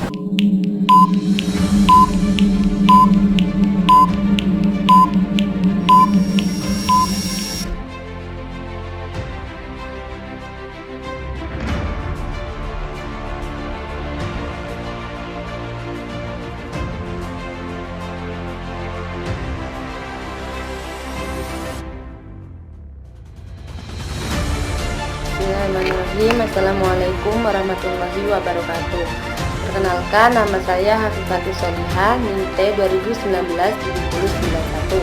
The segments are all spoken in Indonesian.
Bismillahirrahmanirrahim. Assalamualaikum warahmatullahi wabarakatuh. Perkenalkan, nama saya Hafifatus Solihah, NIM T 2019-7091.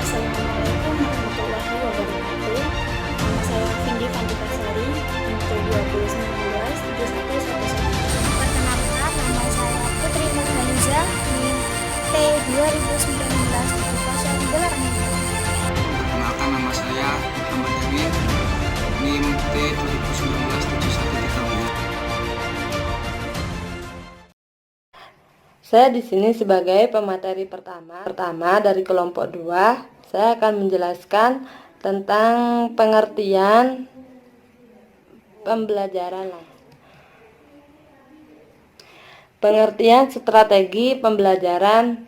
Assalamualaikum warahmatullahi wabarakatuh. Nama saya Vindi Fantikasari, NIM T 2019-7111. Perkenalkan, nama saya Putri Nurhaliza, NIM T 2019-7008. Perkenalkan, nama saya Muhammad Yamin, NIM T 2019-7134. Saya di sini sebagai pemateri pertama dari kelompok 2. Saya akan menjelaskan tentang pengertian pembelajaran. Pengertian strategi pembelajaran.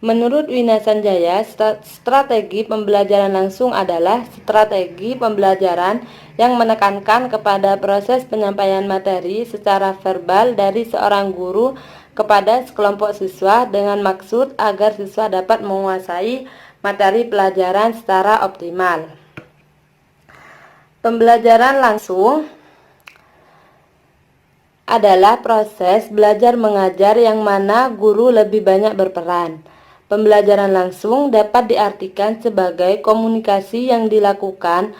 Menurut Wina Sanjaya, strategi pembelajaran langsung adalah strategi pembelajaran yang menekankan kepada proses penyampaian materi secara verbal dari seorang guru kepada sekelompok siswa dengan maksud agar siswa dapat menguasai materi pelajaran secara optimal. Pembelajaran langsung adalah proses belajar mengajar yang mana guru lebih banyak berperan. Pembelajaran langsung dapat diartikan sebagai komunikasi yang dilakukan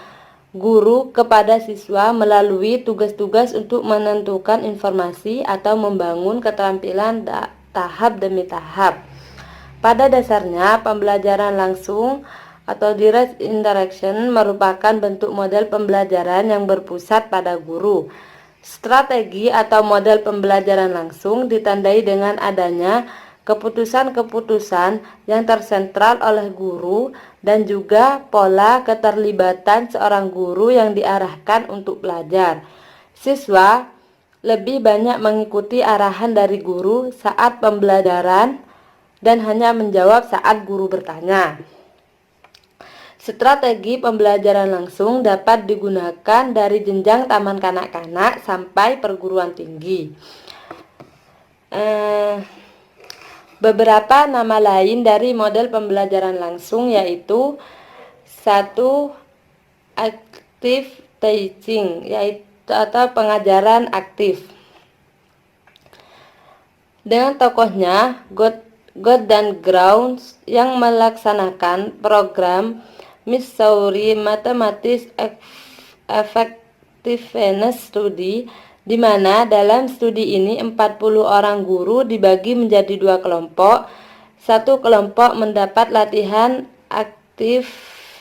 guru kepada siswa melalui tugas-tugas untuk menentukan informasi atau membangun keterampilan tahap demi tahap. Pada dasarnya, pembelajaran langsung atau direct interaction merupakan bentuk model pembelajaran yang berpusat pada guru. Strategi atau model pembelajaran langsung ditandai dengan adanya keputusan-keputusan yang tersentral oleh guru dan juga pola keterlibatan seorang guru yang diarahkan untuk belajar. Siswa lebih banyak mengikuti arahan dari guru saat pembelajaran dan hanya menjawab saat guru bertanya. Strategi pembelajaran langsung dapat digunakan dari jenjang taman kanak-kanak sampai perguruan tinggi. Beberapa nama lain dari model pembelajaran langsung yaitu 1. Active teaching, yaitu atau pengajaran aktif. Dengan tokohnya Gordon Grounds yang melaksanakan program Missouri Mathematics Effectiveness Study, di mana dalam studi ini 40 orang guru dibagi menjadi 2 kelompok. Satu kelompok mendapat latihan active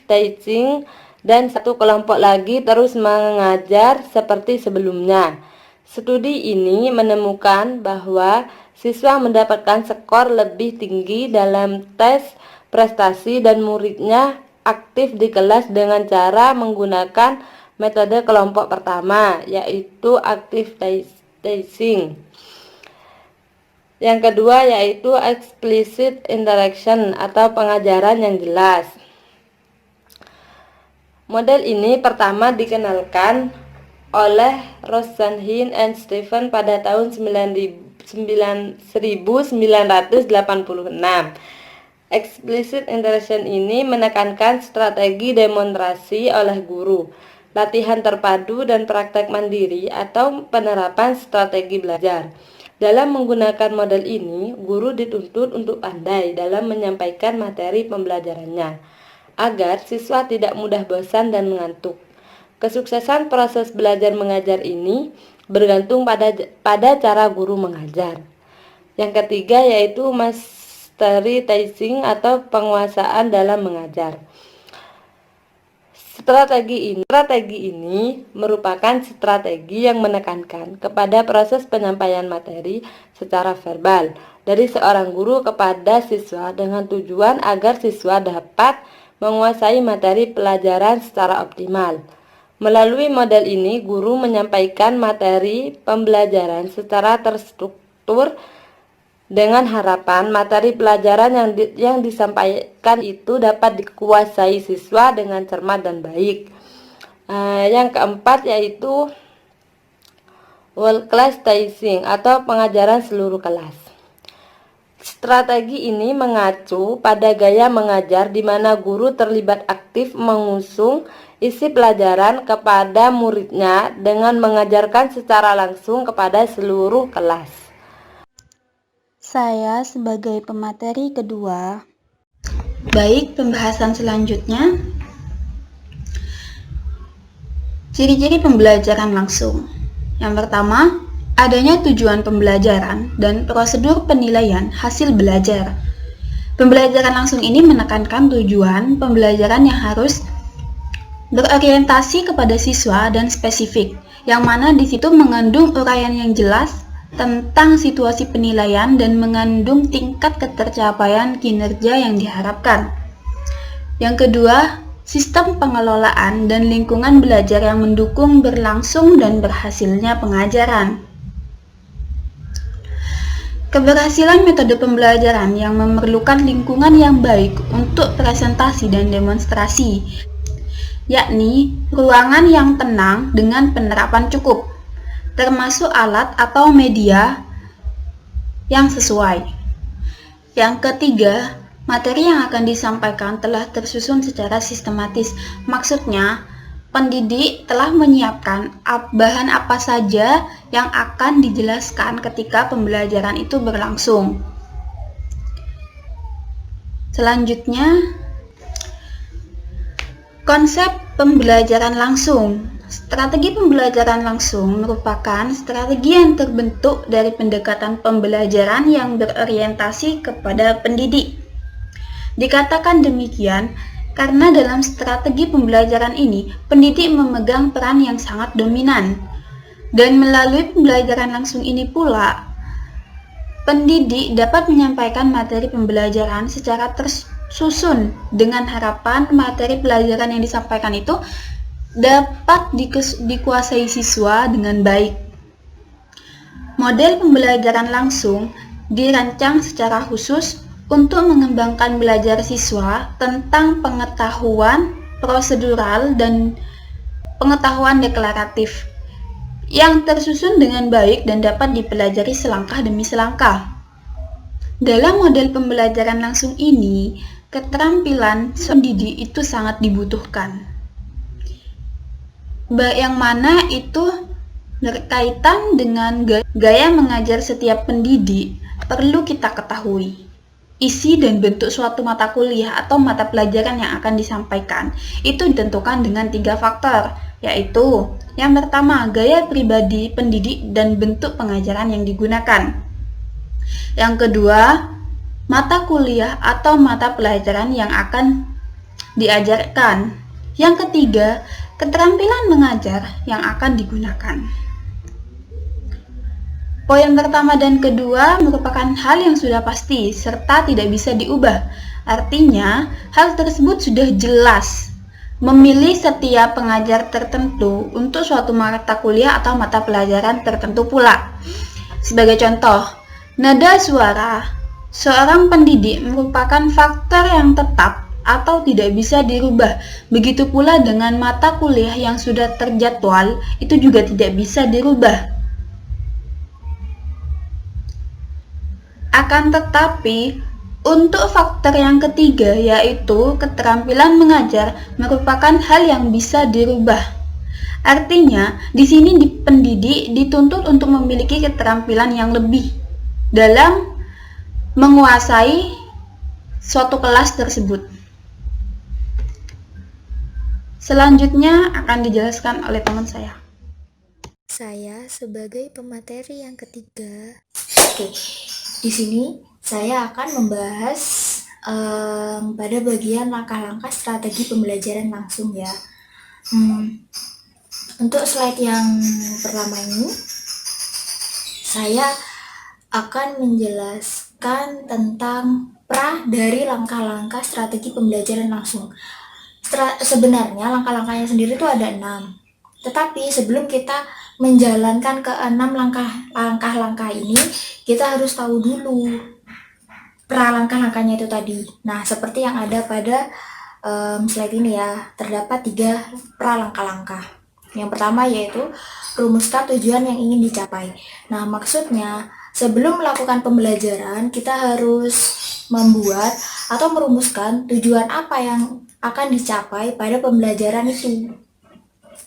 teaching dan satu kelompok lagi terus mengajar seperti sebelumnya. Studi ini menemukan bahwa siswa mendapatkan skor lebih tinggi dalam tes prestasi dan muridnya aktif di kelas dengan cara menggunakan metode kelompok pertama, yaitu active teaching. Yang kedua yaitu explicit interaction atau pengajaran yang jelas. Model ini pertama dikenalkan oleh Rosenhin and Stephen pada tahun 1986. Explicit interaction ini menekankan strategi demonstrasi oleh guru, latihan terpadu dan praktek mandiri atau penerapan strategi belajar. Dalam menggunakan model ini, guru dituntut untuk pandai dalam menyampaikan materi pembelajarannya, agar siswa tidak mudah bosan dan mengantuk. Kesuksesan proses belajar mengajar ini bergantung pada cara guru mengajar. Yang ketiga yaitu mastery teaching atau penguasaan dalam mengajar. Strategi ini merupakan strategi yang menekankan kepada proses penyampaian materi secara verbal dari seorang guru kepada siswa dengan tujuan agar siswa dapat menguasai materi pelajaran secara optimal. Melalui model ini, guru menyampaikan materi pembelajaran secara terstruktur dengan harapan materi pelajaran yang disampaikan itu dapat dikuasai siswa dengan cermat dan baik. Yang keempat yaitu whole class teaching atau pengajaran seluruh kelas. Strategi ini mengacu pada gaya mengajar di mana guru terlibat aktif mengusung isi pelajaran kepada muridnya dengan mengajarkan secara langsung kepada seluruh kelas. Saya sebagai pemateri kedua. Baik, pembahasan selanjutnya. Ciri-ciri pembelajaran langsung. Yang pertama, adanya tujuan pembelajaran dan prosedur penilaian hasil belajar. Pembelajaran langsung ini menekankan tujuan pembelajaran yang harus berorientasi kepada siswa dan spesifik, yang mana di situ mengandung uraian yang jelas tentang situasi penilaian dan mengandung tingkat ketercapaian kinerja yang diharapkan. Yang kedua, sistem pengelolaan dan lingkungan belajar yang mendukung berlangsung dan berhasilnya pengajaran. Keberhasilan metode pembelajaran yang memerlukan lingkungan yang baik untuk presentasi dan demonstrasi, yakni ruangan yang tenang dengan penerapan cukup, termasuk alat atau media yang sesuai. Yang ketiga, materi yang akan disampaikan telah tersusun secara sistematis. Maksudnya, pendidik telah menyiapkan bahan apa saja yang akan dijelaskan ketika pembelajaran itu berlangsung. Selanjutnya, konsep pembelajaran langsung. Strategi pembelajaran langsung merupakan strategi yang terbentuk dari pendekatan pembelajaran yang berorientasi kepada pendidik. Dikatakan demikian karena dalam strategi pembelajaran ini, pendidik memegang peran yang sangat dominan. Dan melalui pembelajaran langsung ini pula, pendidik dapat menyampaikan materi pembelajaran secara tersusun dengan harapan materi pelajaran yang disampaikan itu dapat dikuasai siswa dengan baik. Model pembelajaran langsung dirancang secara khusus untuk mengembangkan belajar siswa tentang pengetahuan prosedural dan pengetahuan deklaratif yang tersusun dengan baik dan dapat dipelajari selangkah demi selangkah. Dalam model pembelajaran langsung ini, keterampilan pendidik itu sangat dibutuhkan. Yang mana itu berkaitan dengan gaya mengajar setiap pendidik. Perlu kita ketahui isi dan bentuk suatu mata kuliah atau mata pelajaran yang akan disampaikan itu ditentukan dengan 3 faktor, yaitu yang pertama, gaya pribadi pendidik dan bentuk pengajaran yang digunakan. Yang kedua, mata kuliah atau mata pelajaran yang akan diajarkan. Yang ketiga, keterampilan mengajar yang akan digunakan. Poin pertama dan kedua merupakan hal yang sudah pasti serta tidak bisa diubah. Artinya, hal tersebut sudah jelas. Memilih setiap pengajar tertentu untuk suatu mata kuliah atau mata pelajaran tertentu pula. Sebagai contoh, nada suara seorang pendidik merupakan faktor yang tetap atau tidak bisa dirubah. Begitu pula dengan mata kuliah yang sudah terjadwal, itu juga tidak bisa dirubah. Akan tetapi, untuk faktor yang ketiga, yaitu keterampilan mengajar, merupakan hal yang bisa dirubah. Artinya, di sini pendidik dituntut untuk memiliki keterampilan yang lebih dalam menguasai suatu kelas tersebut. Selanjutnya akan dijelaskan oleh teman saya. Saya sebagai pemateri yang ketiga. Oke, di sini saya akan membahas pada bagian langkah-langkah strategi pembelajaran langsung ya. Untuk slide yang pertama ini, saya akan menjelaskan tentang dari langkah-langkah strategi pembelajaran langsung. Sebenarnya langkah-langkahnya sendiri itu ada 6. Tetapi sebelum kita menjalankan ke-6 langkah-langkah ini, kita harus tahu dulu langkah-langkahnya itu tadi. Nah, seperti yang ada pada slide ini ya, terdapat 3 langkah-langkah. Yang pertama yaitu rumuskan tujuan yang ingin dicapai. Nah, maksudnya sebelum melakukan pembelajaran, kita harus membuat atau merumuskan tujuan apa yang akan dicapai pada pembelajaran itu.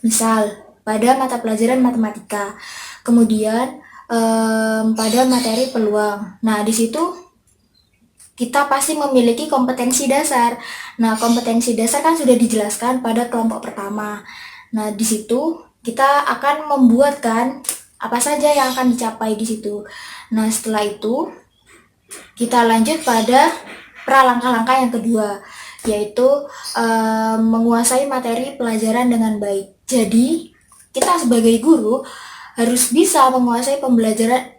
Misal, pada mata pelajaran matematika, kemudian pada materi peluang. Nah, di situ kita pasti memiliki kompetensi dasar. Nah, kompetensi dasar kan sudah dijelaskan pada kelompok pertama. Nah, di situ kita akan membuatkan apa saja yang akan dicapai di situ. Nah, setelah itu kita lanjut pada langkah-langkah yang kedua, yaitu menguasai materi pelajaran dengan baik. Jadi, kita sebagai guru harus bisa menguasai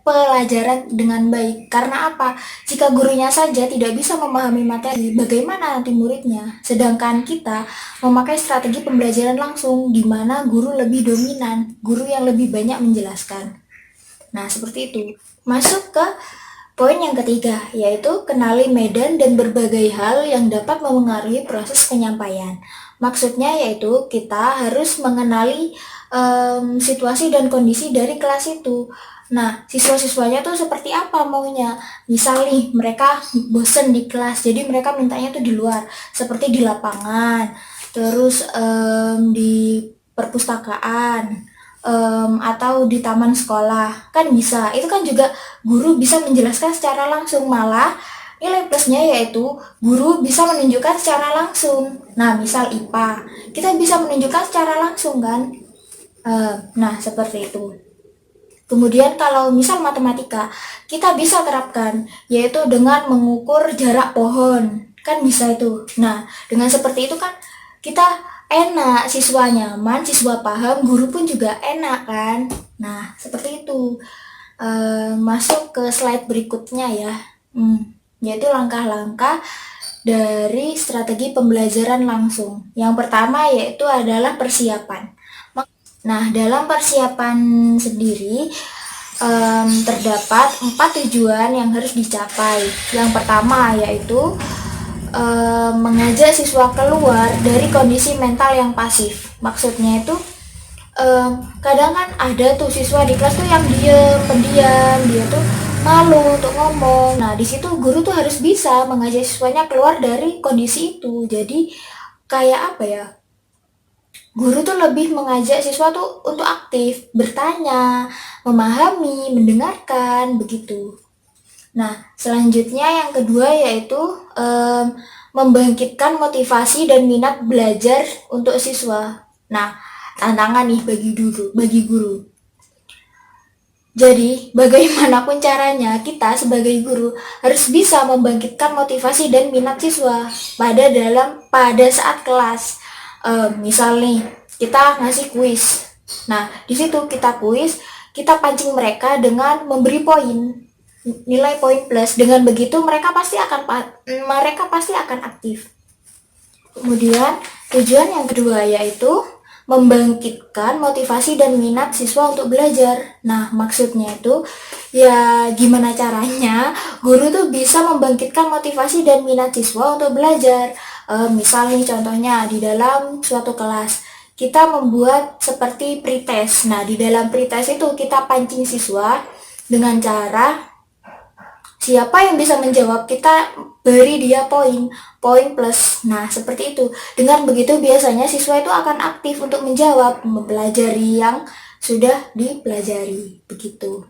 pelajaran dengan baik. Karena apa? Jika gurunya saja tidak bisa memahami materi, bagaimana nanti muridnya? Sedangkan kita memakai strategi pembelajaran langsung, di mana guru lebih dominan, guru yang lebih banyak menjelaskan. Nah, seperti itu. Masuk ke poin yang ketiga, yaitu kenali medan dan berbagai hal yang dapat memengaruhi proses penyampaian. Maksudnya yaitu kita harus mengenali situasi dan kondisi dari kelas itu. Nah, siswa-siswanya tuh seperti apa maunya. Misal nih, mereka bosen di kelas, jadi mereka mintanya tuh di luar, seperti di lapangan, terus di perpustakaan, atau di taman sekolah. Kan bisa, itu kan juga guru bisa menjelaskan secara langsung. Malah nilai plusnya yaitu guru bisa menunjukkan secara langsung. Nah, misal IPA, kita bisa menunjukkan secara langsung kan. Nah, seperti itu. Kemudian kalau misal matematika, kita bisa terapkan, yaitu dengan mengukur jarak pohon. Kan bisa itu. Nah, dengan seperti itu kan kita enak, siswa nyaman, siswa paham, guru pun juga enak kan. Nah, seperti itu. Masuk ke slide berikutnya ya. Yaitu langkah-langkah dari strategi pembelajaran langsung. Yang pertama yaitu adalah persiapan. Nah, dalam persiapan sendiri terdapat 4 tujuan yang harus dicapai. Yang pertama yaitu mengajak siswa keluar dari kondisi mental yang pasif. Maksudnya itu kadang kan ada tuh siswa di kelas tuh yang pendiam, dia tuh malu untuk ngomong. Nah, di situ guru tuh harus bisa mengajak siswanya keluar dari kondisi itu. Jadi kayak apa ya? Guru tuh lebih mengajak siswa tuh untuk aktif, bertanya, memahami, mendengarkan, begitu. Nah, selanjutnya yang kedua yaitu membangkitkan motivasi dan minat belajar untuk siswa. Nah, tantangan nih bagi guru. Jadi, bagaimanapun caranya, kita sebagai guru harus bisa membangkitkan motivasi dan minat siswa pada saat kelas. Misal nih, kita ngasih kuis. Nah, di situ kita kuis, kita pancing mereka dengan memberi nilai poin plus. Dengan begitu mereka pasti akan aktif. Kemudian tujuan yang kedua yaitu membangkitkan motivasi dan minat siswa untuk belajar. Nah, maksudnya itu ya gimana caranya guru tuh bisa membangkitkan motivasi dan minat siswa untuk belajar. Misal nih contohnya di dalam suatu kelas kita membuat seperti pretest. Nah, di dalam pretest itu kita pancing siswa dengan cara siapa yang bisa menjawab, kita beri dia poin plus. Nah, seperti itu. Dengan begitu biasanya siswa itu akan aktif untuk menjawab, mempelajari yang sudah dipelajari. Begitu.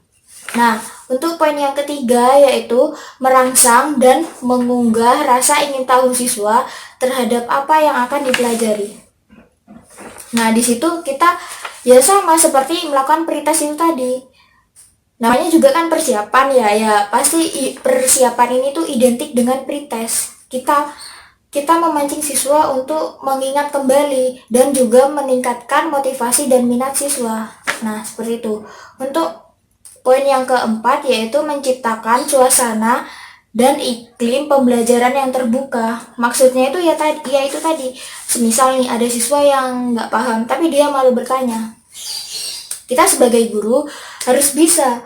Nah, untuk poin yang ketiga yaitu merangsang dan mengunggah rasa ingin tahu siswa terhadap apa yang akan dipelajari. Nah, di situ kita ya sama seperti melakukan pretest itu tadi. Namanya juga kan persiapan ya pasti persiapan ini tuh identik dengan pretest. Kita memancing siswa untuk mengingat kembali dan juga meningkatkan motivasi dan minat siswa. Nah, seperti itu. Untuk poin yang keempat yaitu menciptakan suasana dan iklim pembelajaran yang terbuka. Maksudnya itu ya itu tadi. Semisal nih ada siswa yang nggak paham tapi dia malu bertanya. Kita sebagai guru harus bisa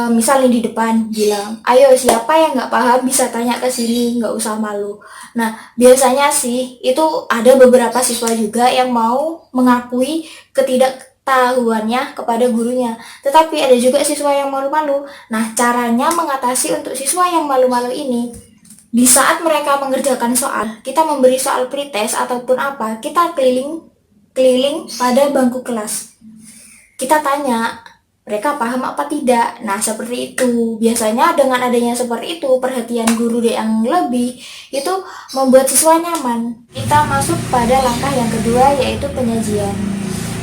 misal nih di depan bilang, ayo siapa yang nggak paham bisa tanya ke sini, nggak usah malu. Nah, biasanya sih itu ada beberapa siswa juga yang mau mengakui ketidaktahuannya kepada gurunya. Tetapi ada juga siswa yang malu-malu. Nah, caranya mengatasi untuk siswa yang malu-malu ini, di saat mereka mengerjakan soal, kita memberi soal pretest ataupun apa, kita keliling pada bangku kelas. Kita tanya, mereka paham apa tidak? Nah, seperti itu. Biasanya dengan adanya seperti itu, perhatian guru yang lebih, itu membuat siswa nyaman. Kita masuk pada langkah yang kedua, yaitu penyajian.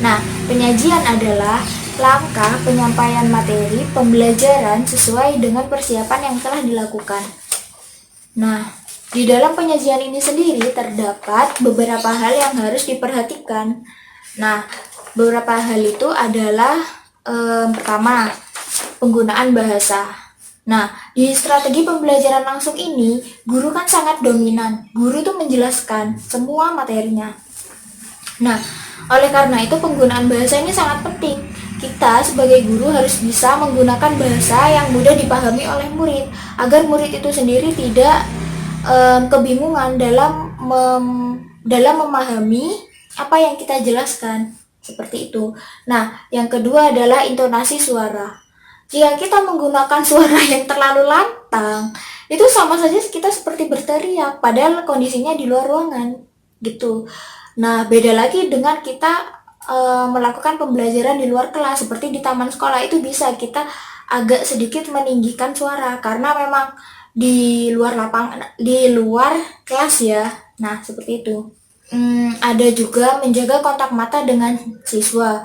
Nah, penyajian adalah langkah penyampaian materi pembelajaran sesuai dengan persiapan yang telah dilakukan. Nah, di dalam penyajian ini sendiri terdapat beberapa hal yang harus diperhatikan. Nah, beberapa hal itu adalah pertama, penggunaan bahasa. Nah, di strategi pembelajaran langsung ini, guru kan sangat dominan. Guru tuh menjelaskan semua materinya. Nah, oleh karena itu penggunaan bahasa ini sangat penting. Kita sebagai guru harus bisa menggunakan bahasa yang mudah dipahami oleh murid, agar murid itu sendiri tidak kebingungan dalam memahami apa yang kita jelaskan. Seperti itu. Nah, yang kedua adalah intonasi suara. Jika kita menggunakan suara yang terlalu lantang, itu sama saja kita seperti berteriak, padahal kondisinya di luar ruangan, gitu. Nah, beda lagi dengan kita melakukan pembelajaran di luar kelas, seperti di taman sekolah, itu bisa kita agak sedikit meninggikan suara, karena memang di luar kelas ya. Nah, seperti itu. Ada juga menjaga kontak mata dengan siswa.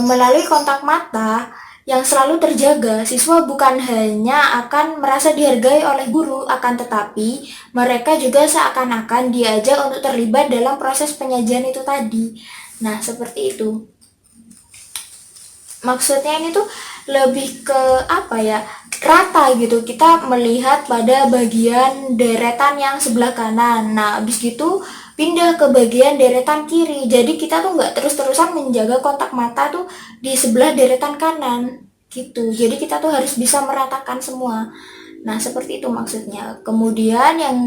Melalui kontak mata yang selalu terjaga, siswa bukan hanya akan merasa dihargai oleh guru, akan tetapi mereka juga seakan-akan diajak untuk terlibat dalam proses penyajian itu tadi. Nah, seperti itu. Maksudnya ini tuh lebih ke apa ya, rata gitu. Kita melihat pada bagian deretan yang sebelah kanan. Nah, habis gitu pindah ke bagian deretan kiri. Jadi kita tuh nggak terus-terusan menjaga kontak mata tuh di sebelah deretan kanan gitu. Jadi kita tuh harus bisa meratakan semua. Nah, seperti itu maksudnya. Kemudian yang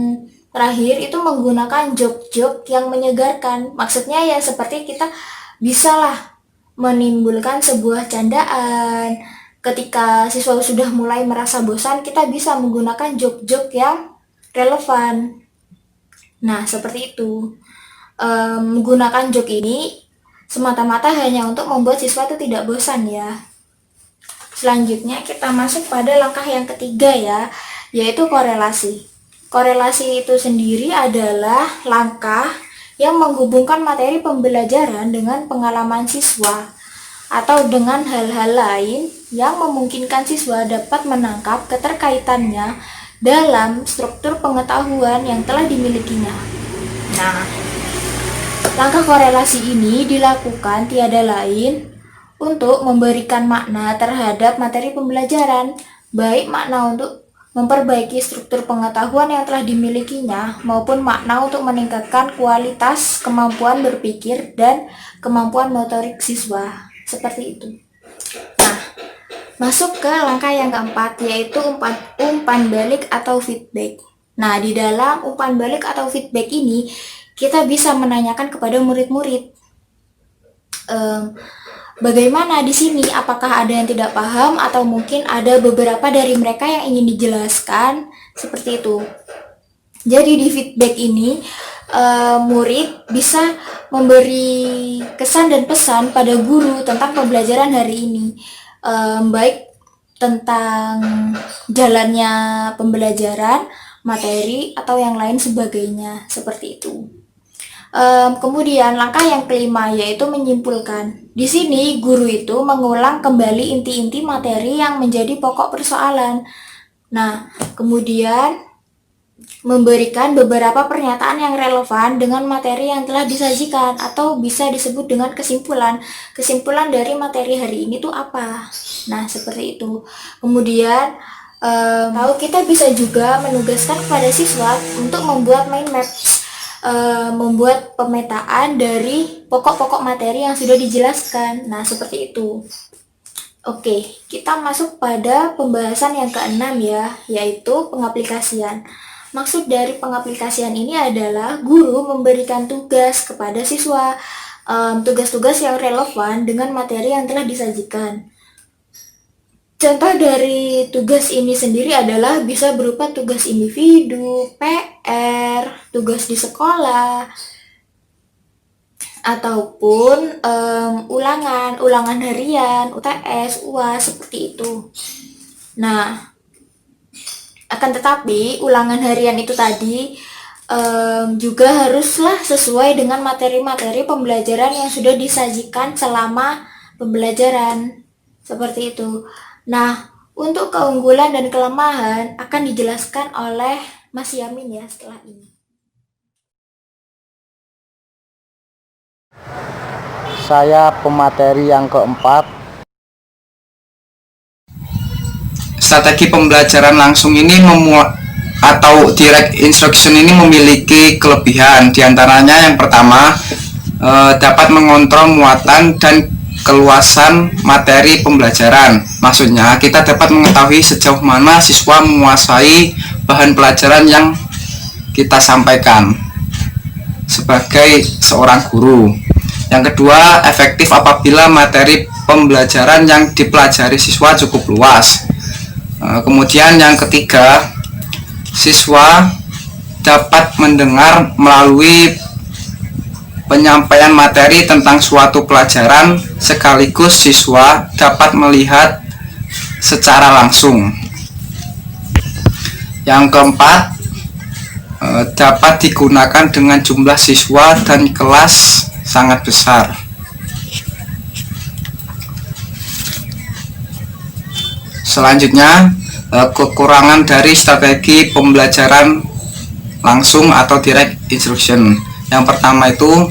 terakhir itu menggunakan joke-joke yang menyegarkan. Maksudnya ya seperti kita bisalah menimbulkan sebuah candaan. Ketika siswa sudah mulai merasa bosan, kita bisa menggunakan joke-joke yang relevan. Nah, seperti itu. Menggunakan joke ini semata-mata hanya untuk membuat siswa itu tidak bosan ya. Selanjutnya kita masuk pada langkah yang ketiga ya, yaitu korelasi. Korelasi itu sendiri adalah langkah yang menghubungkan materi pembelajaran dengan pengalaman siswa atau dengan hal-hal lain yang memungkinkan siswa dapat menangkap keterkaitannya dalam struktur pengetahuan yang telah dimilikinya. Nah, langkah korelasi ini dilakukan tiada lain untuk memberikan makna terhadap materi pembelajaran, baik makna untuk memperbaiki struktur pengetahuan yang telah dimilikinya, maupun makna untuk meningkatkan kualitas kemampuan berpikir dan kemampuan motorik siswa. Seperti itu. Nah, masuk ke langkah yang keempat, yaitu umpan balik atau feedback. Nah, di dalam umpan balik atau feedback ini, kita bisa menanyakan kepada murid-murid, bagaimana di sini, apakah ada yang tidak paham atau mungkin ada beberapa dari mereka yang ingin dijelaskan, seperti itu. Jadi di feedback ini, murid bisa memberi kesan dan pesan pada guru tentang pembelajaran hari ini, baik tentang jalannya pembelajaran, materi, atau yang lain sebagainya, seperti itu. Kemudian langkah yang kelima yaitu menyimpulkan. Di sini guru itu mengulang kembali inti-inti materi yang menjadi pokok persoalan. Nah, kemudian memberikan beberapa pernyataan yang relevan dengan materi yang telah disajikan, atau bisa disebut dengan kesimpulan. Kesimpulan dari materi hari ini tuh apa? Nah, seperti itu. Kemudian Lalu kita bisa juga menugaskan kepada siswa untuk membuat mind map, membuat pemetaan dari pokok-pokok materi yang sudah dijelaskan. Nah, seperti itu. Oke, kita masuk pada pembahasan yang keenam ya, yaitu pengaplikasian. Maksud dari pengaplikasian ini adalah guru memberikan tugas kepada siswa, tugas-tugas yang relevan dengan materi yang telah disajikan. Contoh dari tugas ini sendiri adalah bisa berupa tugas individu, PR, tugas di sekolah, ataupun ulangan harian, UTS, UAS, seperti itu. Nah, akan tetapi ulangan harian itu tadi juga haruslah sesuai dengan materi-materi pembelajaran yang sudah disajikan selama pembelajaran, seperti itu. Nah, untuk keunggulan dan kelemahan akan dijelaskan oleh Mas Yamin ya setelah ini. Saya pemateri yang keempat. Strategi pembelajaran langsung ini atau direct instruction ini memiliki kelebihan. Di antaranya yang pertama, dapat mengontrol muatan dan keluasan materi pembelajaran. Maksudnya, kita dapat mengetahui sejauh mana siswa menguasai bahan pelajaran yang kita sampaikan sebagai seorang guru. Yang kedua, efektif apabila materi pembelajaran yang dipelajari siswa cukup luas. Kemudian yang ketiga, siswa dapat mendengar melalui penyampaian materi tentang suatu pelajaran, sekaligus siswa dapat melihat secara langsung. Yang keempat, dapat digunakan dengan jumlah siswa dan kelas sangat besar. Selanjutnya, kekurangan dari strategi pembelajaran langsung atau direct instruction. Yang pertama itu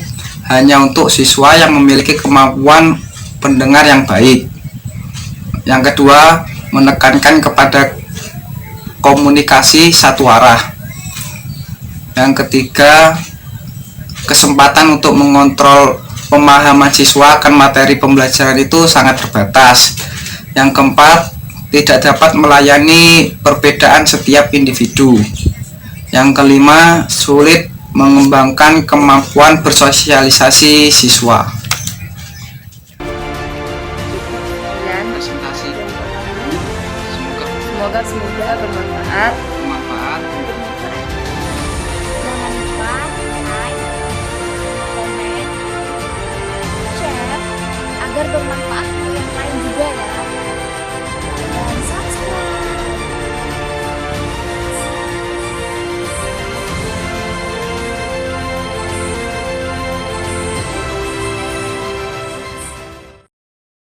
hanya untuk siswa yang memiliki kemampuan pendengar yang baik. Yang kedua, menekankan kepada komunikasi satu arah. Yang ketiga, kesempatan untuk mengontrol pemahaman siswa akan materi pembelajaran itu sangat terbatas. Yang keempat, tidak dapat melayani perbedaan setiap individu. Yang kelima, sulit mengembangkan kemampuan bersosialisasi siswa. Presentasi. Semoga bermanfaat. Jangan lupa like, komen, share agar bermanfaat.